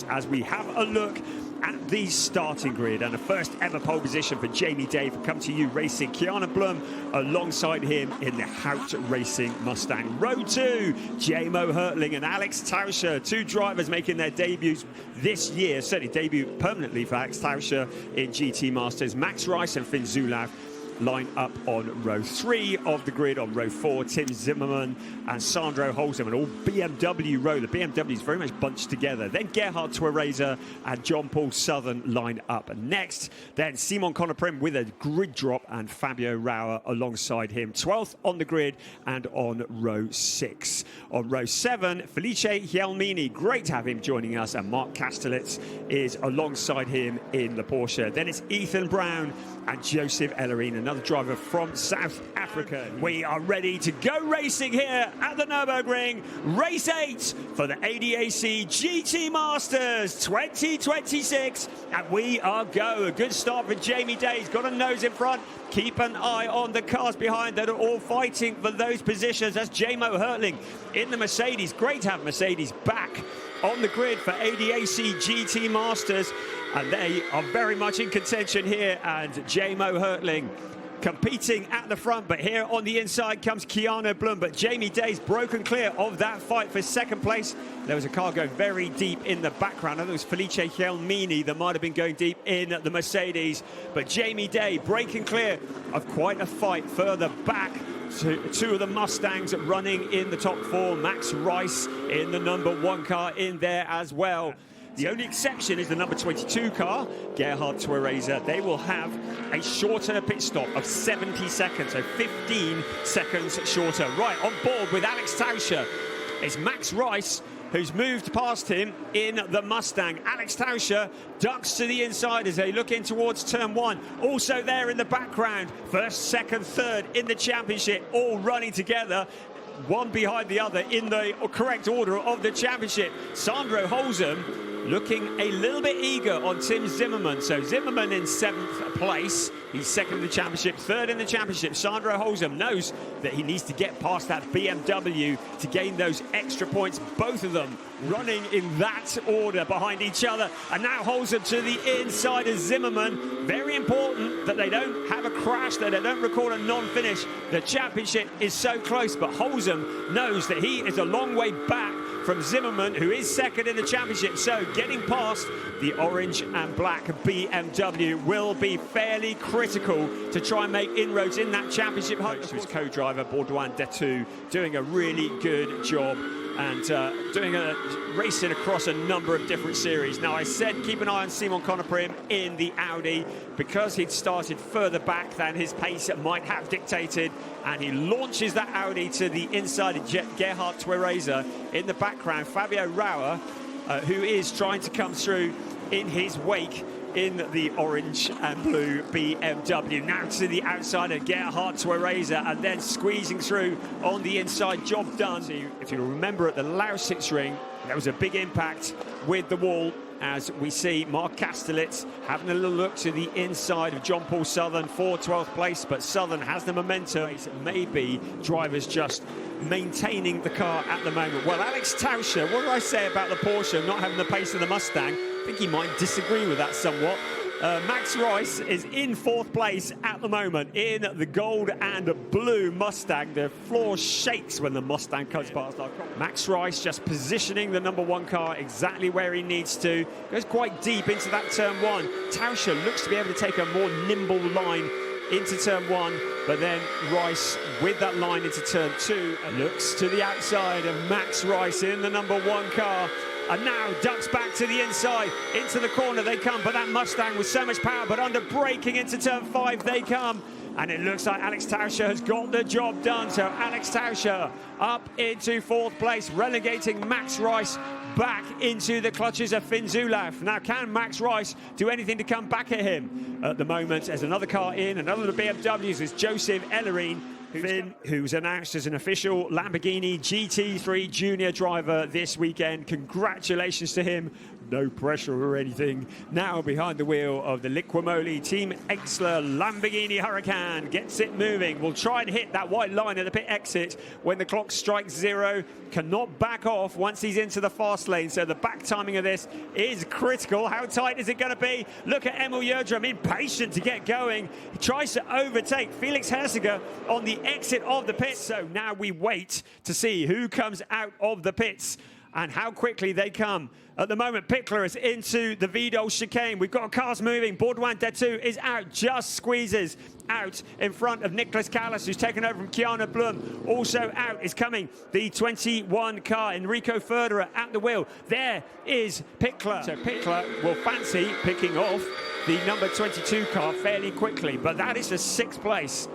Motorsports as we have a look at the starting grid, and the first ever pole position for Jamie Dave come to you racing Kiana Blum alongside him in the Hout Racing Mustang. Row 2, J-Mo Hertling and Alex Tauscher, two drivers making their debuts this year, certainly debut permanently for Alex Tauscher in GT Masters. Max Rice and Finn Zulauf line up on row 3 of the grid. On row 4, Tim Zimmerman and Sandro Holzem, an all BMW row. The BMW is very much bunched together. Then Gerhard Twereza and John Paul Southern line up next. Then Simon Conoprim with a grid drop and Fabio Rauer alongside him. 12th on the grid and on row 6. On row 7, Felice Gielmini, great to have him joining us, and Mark Kastelitz is alongside him in the Porsche. Then it's Ethan Brown and Joseph Ellerine, another driver from South Africa. We are ready to go racing here at the Nürburgring. Race 8 for the ADAC GT Masters 2026. And we are go. A good start for Jamie Day. He's got a nose in front. Keep an eye on the cars behind that are all fighting for those positions. That's J-Mo Hertling in the Mercedes. Great to have Mercedes back on the grid for ADAC GT Masters. And they are very much in contention here. And J-Mo Hertling competing at the front, but here on the inside comes Kiana Blum. But Jamie Day's broken clear of that fight for second place. There was a car going very deep in the background. I think it was Felice Gielmini that might have been going deep in the Mercedes. But Jamie Day breaking clear of quite a fight further back. Two of the Mustangs running in the top 4. Max Rice in the number 1 car in there as well. The only exception is the number 22 car, Gerhard Twereza. They will have a shorter pit stop of 70 seconds, so 15 seconds shorter. Right, on board with Alex Tauscher is Max Rice, who's moved past him in the Mustang. Alex Tauscher ducks to the inside as they look in towards turn 1. Also there in the background, first, second, third in the championship, all running together, one behind the other in the correct order of the championship. Sandro Holzem looking a little bit eager on Tim Zimmerman. So Zimmerman in 7th place. He's second in the championship, third in the championship. Sandro Holzem knows that he needs to get past that BMW to gain those extra points. Both of them running in that order behind each other. And now Holzem to the inside of Zimmerman. Very important that they don't have a crash, that they don't record a non-finish. The championship is so close, but Holzem knows that he is a long way back from Zimmerman, who is second in the championship. So getting past the orange and black BMW will be fairly critical to try and make inroads in that championship hunt. His co-driver, Baudouin Detou, doing a really good job and doing a racing across a number of different series. Now, I said keep an eye on Simon Conoprim in the Audi because he'd started further back than his pace might have dictated, and he launches that Audi to the inside of Gerhard Twereza. In the background, Fabio Rauer, who is trying to come through in his wake in the orange and blue BMW. Now to the outside of Gerhard Twereza, and then squeezing through on the inside. Job done. If you remember at the Lausitz ring, there was a big impact with the wall, as we see Mark Kastelitz having a little look to the inside of John Paul Southern for 12th place, but Southern has the momentum. Maybe drivers just maintaining the car at the moment. Well, Alex Tauscher, what did I say about the Porsche not having the pace of the Mustang? I think he might disagree with that somewhat. Max Rice is in 4th place at the moment in the gold and blue Mustang. The floor shakes when the Mustang comes past our car. Max Rice just positioning the number 1 car exactly where he needs to. Goes quite deep into that turn 1. Tauscher looks to be able to take a more nimble line into turn 1, but then Rice with that line into turn 2 and looks to the outside of Max Rice in the number 1 car. And now ducks back to the inside, into the corner they come, but that Mustang with so much power, but under braking into turn 5 they come. And it looks like Alex Tauscher has got the job done. So Alex Tauscher up into 4th place, relegating Max Rice back into the clutches of Finn Zulauf. Now, can Max Rice do anything to come back at him? At the moment, there's another car in, another of the BMWs is Joseph Ellerine. Finn, who's announced as an official Lamborghini GT3 Junior driver this weekend. Congratulations to him. No pressure or anything. Now behind the wheel of the Liquimoli Team XXL Lamborghini Huracan. Gets it moving. Will try and hit that white line at the pit exit when the clock strikes 0. Cannot back off once he's into the fast lane. So the back timing of this is critical. How tight is it going to be? Look at Emil Yerdrum, impatient to get going. He tries to overtake Felix Hersiger on the exit of the pits. So now we wait to see who comes out of the pits and how quickly they come. At the moment, Pickler is into the Vidal chicane. We've got cars moving. Baudouin Detu is out, just squeezes out in front of Nicholas Callas, who's taken over from Kiana Blum. Also out is coming the 21 car, Enrico Ferderer at the wheel. There is Pickler. So Pickler will fancy picking off the number 22 car fairly quickly, but that is for 6th place.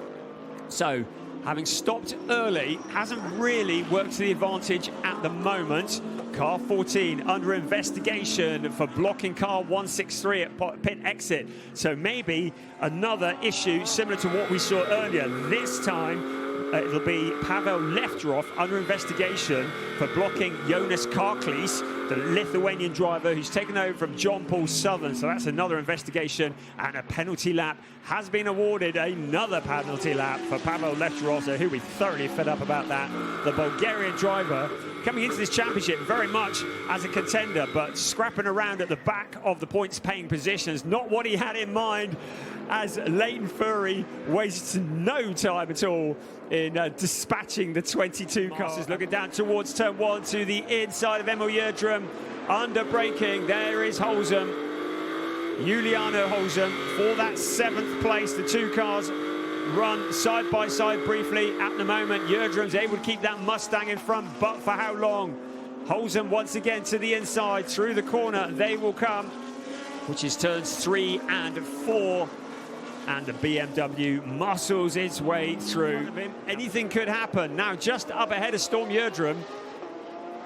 So having stopped early, hasn't really worked to the advantage at the moment. Car 14 under investigation for blocking car 163 at pit exit. So maybe another issue similar to what we saw earlier. This time it'll be Pavel Lefterov under investigation for blocking Jonas Karklis, the Lithuanian driver who's taken over from John Paul Southern. So that's another investigation, and a penalty lap has been awarded. Another penalty lap for Pavel Lefterov, so who we thoroughly fed up about that. The Bulgarian driver coming into this championship very much as a contender, but scrapping around at the back of the points paying positions. Not what he had in mind, as Leighton Fury wastes no time at all in dispatching the 22 car. Is looking down towards turn 1 to the inside of Emil Yerdrum. Under braking, there is Holzem, Juliano Holzem for that 7th place. The 2 cars run side by side briefly at the moment. Yerdrum's able to keep that Mustang in front, but for how long? Holzem once again to the inside, through the corner they will come, which is turns 3 and 4. And the BMW muscles its way through. Anything could happen. Now just up ahead of Storm Yerdrum,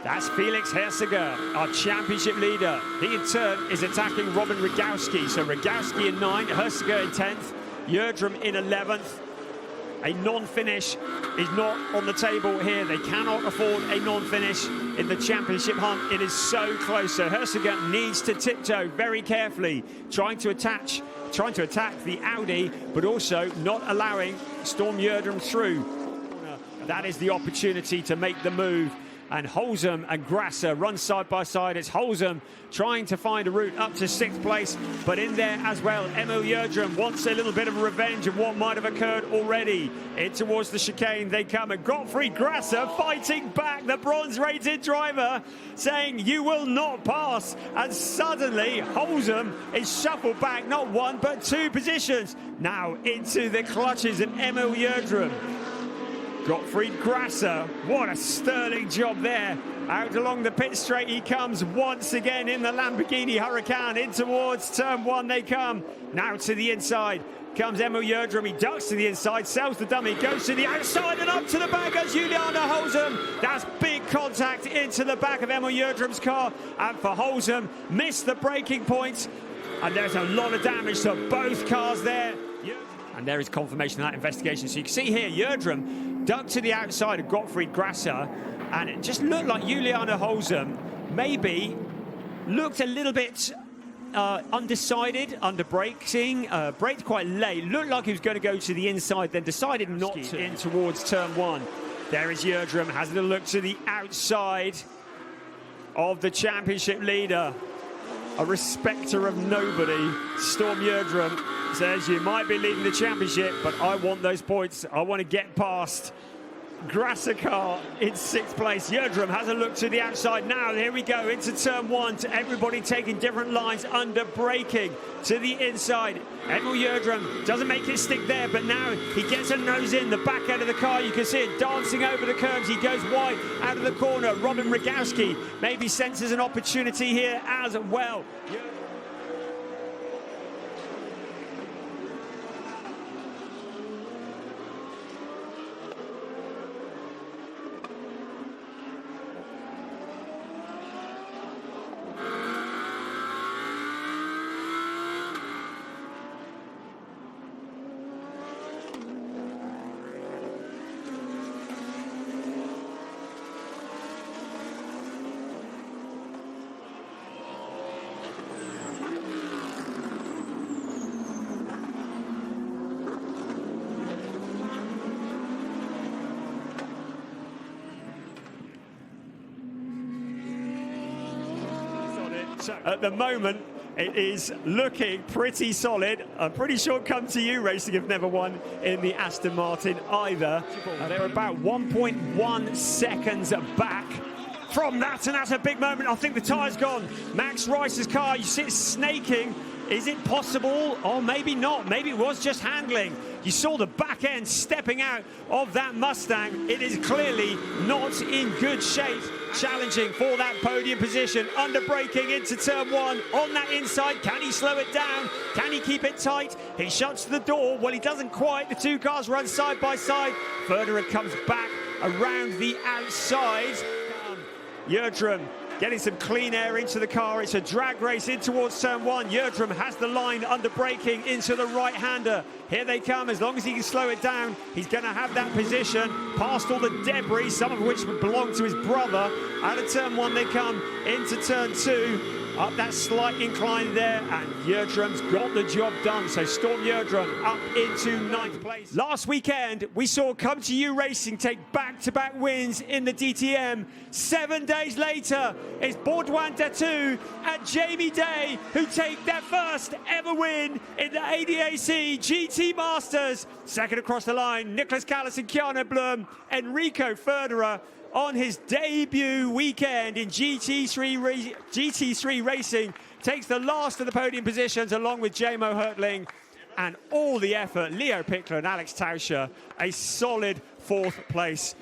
that's Felix Hersiger, our championship leader. He in turn is attacking Robin Rogowski. So Rogowski in 9th, Hersiger in 10th, Yerdrum in 11th. A non-finish is not on the table here. They cannot afford a non-finish in the championship hunt. It is so close. So Hersiger needs to tiptoe very carefully, trying to attack the Audi, but also not allowing Storm Yerdrum through. That is the opportunity to make the move. And Holzem and Grasser run side by side. It's Holzem trying to find a route up to 6th place, but in there as well, Emil Yerdrum wants a little bit of revenge of what might have occurred already. In towards the chicane they come, and Gottfried Grasser fighting back, the bronze-rated driver, saying, "You will not pass." And suddenly, Holzem is shuffled back, not 1, but 2 positions. Now into the clutches of Emil Yerdrum. Gottfried Grasser, what a sterling job there. Out along the pit straight he comes once again in the Lamborghini Huracan. In towards turn 1 they come. Now to the inside comes Emil Yerdrum. He ducks to the inside, sells the dummy, goes to the outside and up to the back as Juliana Holzem. That's big contact into the back of Emil Yerdrum's car. And for Holzem, missed the braking points. And there's a lot of damage to both cars there. And there is confirmation of that investigation. So you can see here, Yerdrum ducked to the outside of Gottfried Grasser, and it just looked like Juliana Holzem maybe looked a little bit undecided under braking, braked quite late, looked like he was going to go to the inside, then decided not to. In towards turn 1. There is Yerdrum, has a little look to the outside of the championship leader. A respecter of nobody, Storm Yerdrum says, "You might be leading the championship, but I want those points. I want to get past Grasser car in 6th place." Yerdrum has a look to the outside now. Here we go into turn 1. To everybody taking different lines under braking to the inside. Emil Yerdrum doesn't make it stick there, but now he gets a nose in the back end of the car. You can see it dancing over the curbs. He goes wide out of the corner. Robin Rogowski maybe senses an opportunity here as well. So at the moment, it is looking pretty solid. I'm pretty sure Come To You Racing have never won in the Aston Martin either. They're about 1.1 seconds back from that, and that's a big moment. I think the tyre's gone. Max Rice's car, you see it snaking. Is it possible? Or maybe not. Maybe it was just handling. You saw the back end stepping out of that Mustang. It is clearly not in good shape. Challenging for that podium position. Under braking into turn one. On that inside, can he slow it down? Can he keep it tight? He shuts the door. Well, he doesn't quite. The two cars run side by side. Federer comes back around the outside. Nürburgring getting some clean air into the car. It's a drag race in towards turn one. Nürburgring has the line under braking into the right-hander. Here they come. As long as he can slow it down, he's going to have that position. Past all the debris, some of which would belong to his brother. Out of turn one they come into turn two. Up that slight incline there, and Nürburgring's got the job done. So Storm Nürburgring up into 9th place. Last weekend, we saw Come To You Racing take back-to-back wins in the DTM. 7 days later, it's Baudouin Datu and Jamie Day who take their first ever win in the ADAC GT Masters. Second across the line, Nicholas Callas and Keanu Blum, Enrico Federer on his debut weekend in GT3 Racing, takes the last of the podium positions along with J-Mo Hurtling, and all the effort, Leo Pickler and Alex Tauscher, a solid 4th place.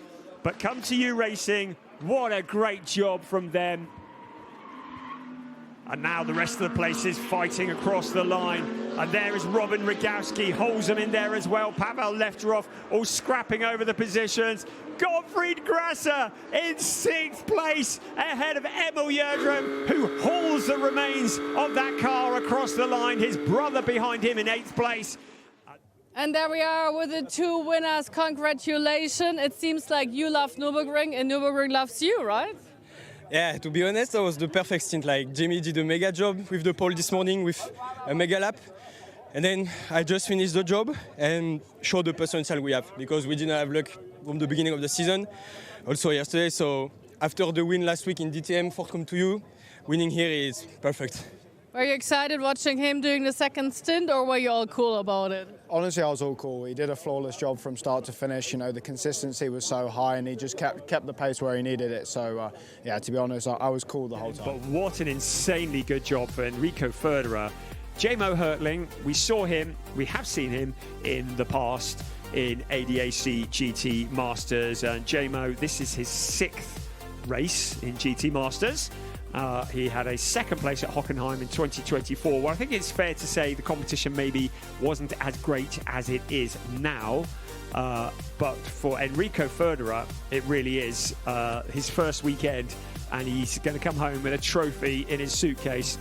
But Come To You Racing, what a great job from them. And now the rest of the place is fighting across the line. And there is Robin Rogowski, Holzem in there as well. Pavel Lefterov all scrapping over the positions. Gottfried Grasser in 6th place ahead of Emil Nürburgring, who hauls the remains of that car across the line. His brother behind him in 8th place. And there we are with the two winners. Congratulations. It seems like you love Nürburgring and Nürburgring loves you, right? Yeah, to be honest, that was the perfect stint. Like, Jamie did a mega job with the pole this morning with a mega lap. And then I just finished the job and showed the potential we have, because we didn't have luck from the beginning of the season, also yesterday. So after the win last week in DTM for Come To You, winning here is perfect. Were you excited watching him doing the second stint, or were you all cool about it? Honestly, I was all cool. He did a flawless job from start to finish. You know, the consistency was so high, and he just kept the pace where he needed it. So, yeah, to be honest, I was cool the whole time. But what an insanely good job for Enrico Federer. J-Mo Hurtling, we have seen him in the past in ADAC GT Masters. And J-Mo, this is his 6th race in GT Masters. He had a 2nd place at Hockenheim in 2024, where I think it's fair to say the competition maybe wasn't as great as it is now. But for Enrico Federer, it really is his first weekend, and he's going to come home with a trophy in his suitcase.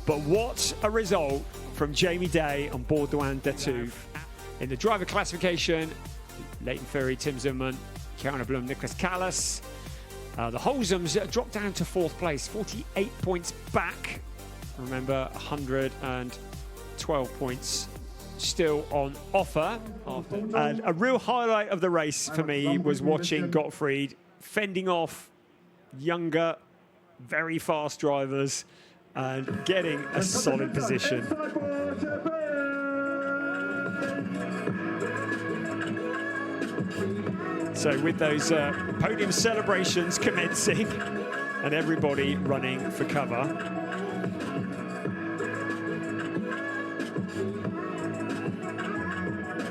But what a result from Jamie Day on Baudouin Datu. In the driver classification, Leighton Ferry, Tim Zimmerman, Keanu Blum, Nicholas Callas. The Holzems dropped down to 4th place, 48 points back. Remember, 112 points still on offer. And a real highlight of the race for me was watching Gottfried fending off younger, very fast drivers and getting a solid position. So with those podium celebrations commencing and everybody running for cover.